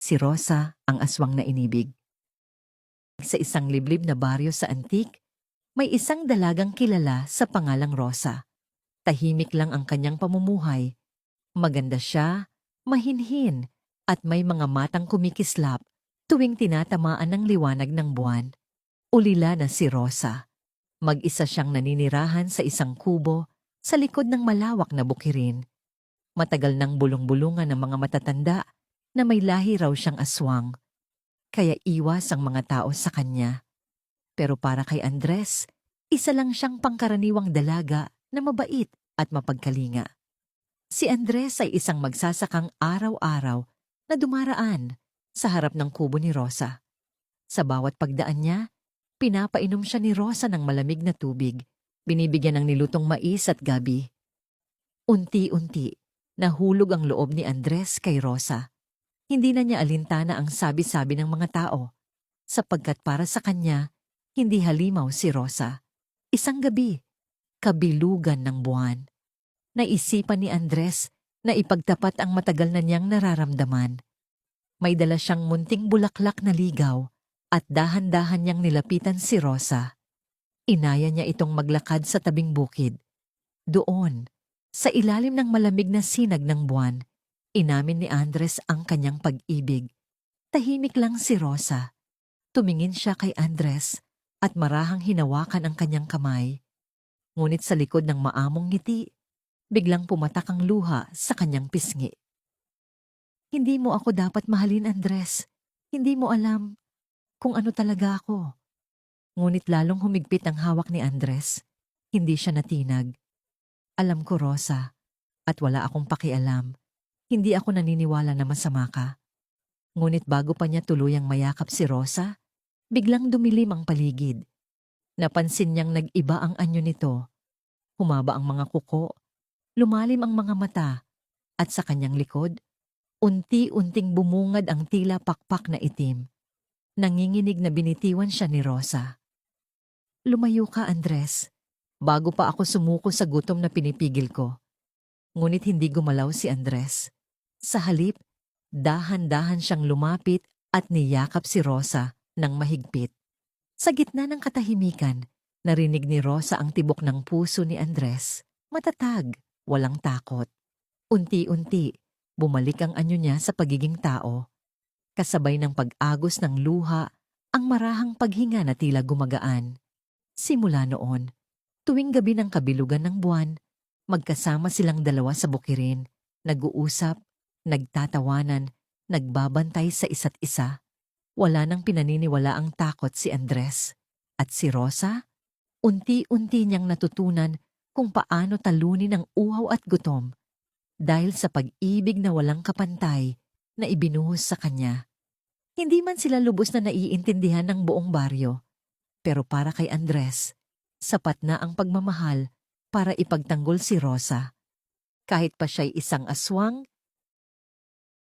Si Rosa, ang aswang na inibig. Sa isang liblib na baryo sa Antique, may isang dalagang kilala sa pangalang Rosa. Tahimik lang ang kanyang pamumuhay. Maganda siya, mahinhin, at may mga matang kumikislap tuwing tinatamaan ng liwanag ng buwan. Ulila na si Rosa. Mag-isa siyang naninirahan sa isang kubo sa likod ng malawak na bukirin. Matagal nang bulong-bulungan ng mga matatanda na may lahi raw siyang aswang, kaya iwas ang mga tao sa kanya. Pero para kay Andres, isa lang siyang pangkaraniwang dalaga na mabait at mapagkalinga. Si Andres ay isang magsasakang araw-araw na dumaraan sa harap ng kubo ni Rosa. Sa bawat pagdaan niya, pinapainom siya ni Rosa ng malamig na tubig, binibigyan ng nilutong mais at gabi. Unti-unti, nahulog ang loob ni Andres kay Rosa. Hindi na niya alintana ang sabi-sabi ng mga tao, sapagkat para sa kanya, hindi halimaw si Rosa. Isang gabi, kabilugan ng buwan. Naisipan ni Andres na ipagtapat ang matagal na niyang nararamdaman. May dala siyang munting bulaklak na ligaw at dahan-dahan niyang nilapitan si Rosa. Inaya niya itong maglakad sa tabing bukid. Doon, sa ilalim ng malamig na sinag ng buwan, inamin ni Andres ang kanyang pag-ibig. Tahimik lang si Rosa. Tumingin siya kay Andres at marahang hinawakan ang kanyang kamay. Ngunit sa likod ng maamong ngiti, biglang pumatak ang luha sa kanyang pisngi. Hindi mo ako dapat mahalin, Andres. Hindi mo alam kung ano talaga ako. Ngunit lalong humigpit ang hawak ni Andres. Hindi siya natinag. Alam ko, Rosa, at wala akong pakialam. Hindi ako naniniwala na masama ka. Ngunit bago pa niya tuluyang mayakap si Rosa, biglang dumilim ang paligid. Napansin niyang nag-iba ang anyo nito. Humaba ang mga kuko, lumalim ang mga mata, at sa kanyang likod, unti-unting bumungad ang tila pakpak na itim. Nanginginig na binitiwan siya ni Rosa. Lumayo ka, Andres. Bago pa ako sumuko sa gutom na pinipigil ko. Ngunit hindi gumalaw si Andres. Sa halip, dahan-dahan siyang lumapit at niyakap si Rosa ng mahigpit. Sa gitna ng katahimikan, narinig ni Rosa ang tibok ng puso ni Andres. Matatag, walang takot. Unti-unti, bumalik ang anyo niya sa pagiging tao. Kasabay ng pag-agos ng luha, ang marahang paghinga na tila gumagaan. Simula noon, tuwing gabi ng kabilugan ng buwan, magkasama silang dalawa sa bukirin, nag-uusap, nagtatawanan, nagbabantay sa isa't isa. Wala nang pinaniniwala ang takot si Andres. At si Rosa, unti-unti niyang natutunan kung paano talunin ang uhaw at gutom dahil sa pag-ibig na walang kapantay na ibinuhos sa kanya. Hindi man sila lubos na naiintindihan ng buong baryo, pero para kay Andres, sapat na ang pagmamahal para ipagtanggol si Rosa. Kahit pa siya'y isang aswang